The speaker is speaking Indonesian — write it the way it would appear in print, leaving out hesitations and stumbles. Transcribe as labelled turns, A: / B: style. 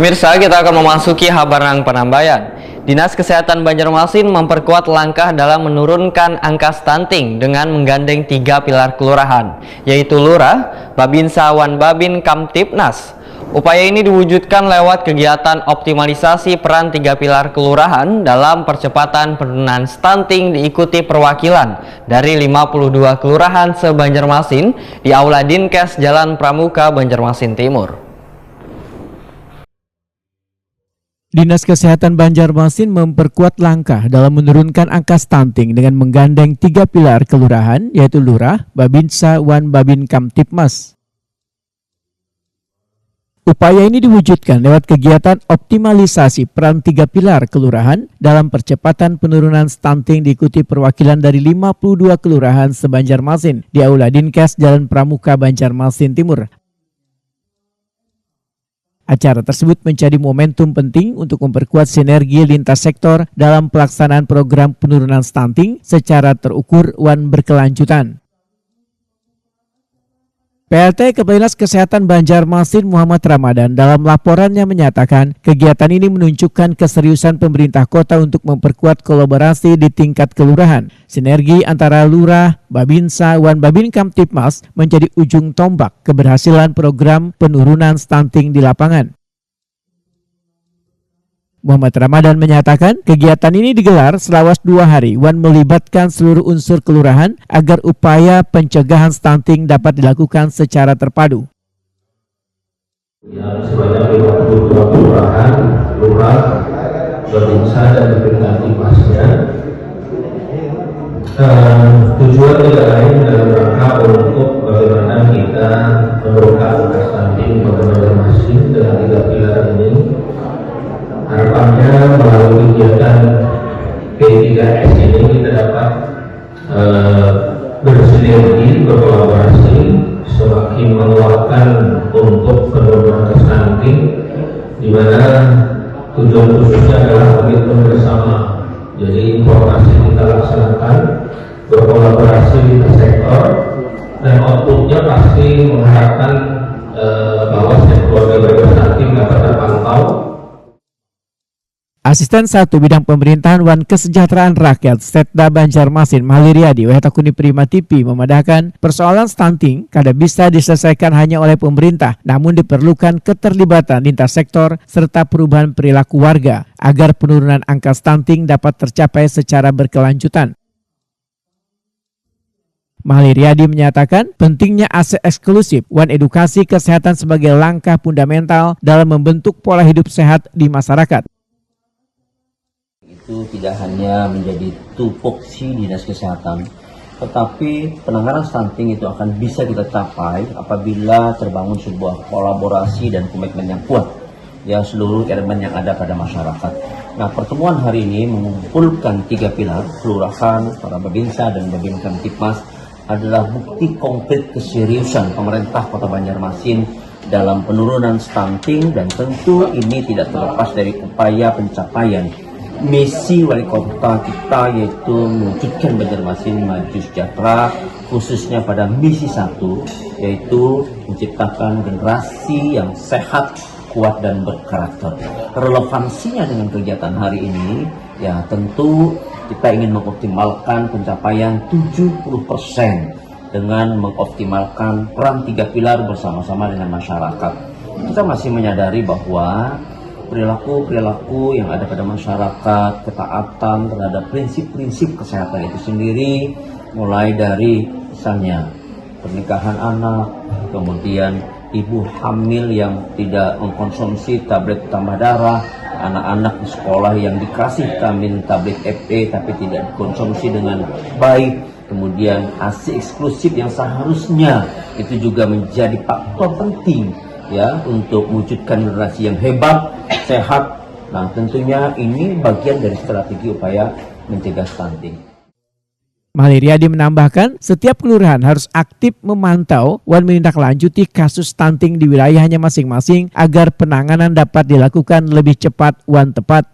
A: Pemirsa, kita akan memasuki Habarang Penambayan. Dinas Kesehatan Banjarmasin memperkuat langkah dalam menurunkan angka stunting dengan menggandeng 3 pilar kelurahan, yaitu Lurah, Babinsa, Wan Babin, Kamtipnas. Upaya ini diwujudkan lewat kegiatan optimalisasi peran 3 pilar kelurahan dalam percepatan penurunan stunting, diikuti perwakilan dari 52 kelurahan se-Banjarmasin di Aula Dinkes Jalan Pramuka, Banjarmasin Timur.
B: Dinas Kesehatan Banjarmasin memperkuat langkah dalam menurunkan angka stunting dengan menggandeng 3 pilar kelurahan, yaitu Lurah, Babinsa, Wan Babin, Kamtipmas. Upaya ini diwujudkan lewat kegiatan optimalisasi peran 3 pilar kelurahan dalam percepatan penurunan stunting, diikuti perwakilan dari 52 kelurahan se-Banjarmasin di Aula Dinkes Jalan Pramuka, Banjarmasin Timur. Acara tersebut menjadi momentum penting untuk memperkuat sinergi lintas sektor dalam pelaksanaan program penurunan stunting secara terukur dan berkelanjutan. PLT Kepala Dinas Kesehatan Banjarmasin Muhammad Ramadan dalam laporannya menyatakan kegiatan ini menunjukkan keseriusan pemerintah kota untuk memperkuat kolaborasi di tingkat kelurahan. Sinergi antara Lurah, Babinsa, Wan Babin, Kamtipmas menjadi ujung tombak keberhasilan program penurunan stunting di lapangan. Muhammad Ramadan menyatakan kegiatan ini digelar selama 2 hari dan melibatkan seluruh unsur kelurahan agar upaya pencegahan stunting dapat dilakukan secara terpadu.
C: Ya, sebanyak 52 kelurahan, Lurah, Babinsa dan Kamtipmasnya. Tujuan tidak lain dalam rangka untuk bagaimana kita menurunkan angka stunting pada Banjarmasin dengan 3 pilar ini. Harapannya melalui kegiatan P3S ini kita dapat bersinergi, berkolaborasi, semakin menguatkan untuk penurunan stunting, di mana tujuan khususnya adalah komitmen bersama. Jadi informasi kita laksanakan, berkolaborasi lintas sektor, dan outputnya pasti mengharapkan bahwa setiap keluarga berstunting dapat terpantau.
B: Asisten 1 Bidang Pemerintahan dan Kesejahteraan Rakyat Setda Banjarmasin Maliriadi Wetakuni Prima TV memadahkan persoalan stunting kada bisa diselesaikan hanya oleh pemerintah, namun diperlukan keterlibatan lintas sektor serta perubahan perilaku warga agar penurunan angka stunting dapat tercapai secara berkelanjutan. Maliriadi menyatakan pentingnya akses eksklusif dan edukasi kesehatan sebagai langkah fundamental dalam membentuk pola hidup sehat di masyarakat.
D: Itu tidak hanya menjadi tupoksi Dinas Kesehatan, tetapi penanganan stunting itu akan bisa kita capai apabila terbangun sebuah kolaborasi dan komitmen yang kuat ya seluruh elemen yang ada pada masyarakat. Nah, pertemuan hari ini mengumpulkan 3 pilar kelurahan, para Babinsa dan Babin Kamtipmas adalah bukti konkret keseriusan pemerintah Kota Banjarmasin dalam penurunan stunting, dan tentu ini tidak terlepas dari upaya pencapaian misi wali kota kita, yaitu mewujudkan Banjarmasin maju sejahtera, khususnya pada misi 1, yaitu menciptakan generasi yang sehat, kuat dan berkarakter. Relevansinya dengan kegiatan hari ini, ya tentu kita ingin mengoptimalkan pencapaian 70% dengan mengoptimalkan peran 3 pilar bersama-sama dengan masyarakat. Kita masih menyadari bahwa perilaku yang ada pada masyarakat, ketaatan terhadap prinsip-prinsip kesehatan itu sendiri, mulai dari misalnya pernikahan anak, kemudian ibu hamil yang tidak mengkonsumsi tablet tambah darah, anak-anak di sekolah yang dikasih vitamin tablet FE tapi tidak dikonsumsi dengan baik, kemudian ASI eksklusif yang seharusnya itu juga menjadi faktor penting ya untuk mewujudkan generasi yang hebat, sehat. Nah, tentunya ini bagian dari strategi upaya mencegah stunting.
B: Maliriadi menambahkan setiap kelurahan harus aktif memantau dan menindaklanjuti kasus stunting di wilayahnya masing-masing agar penanganan dapat dilakukan lebih cepat dan tepat.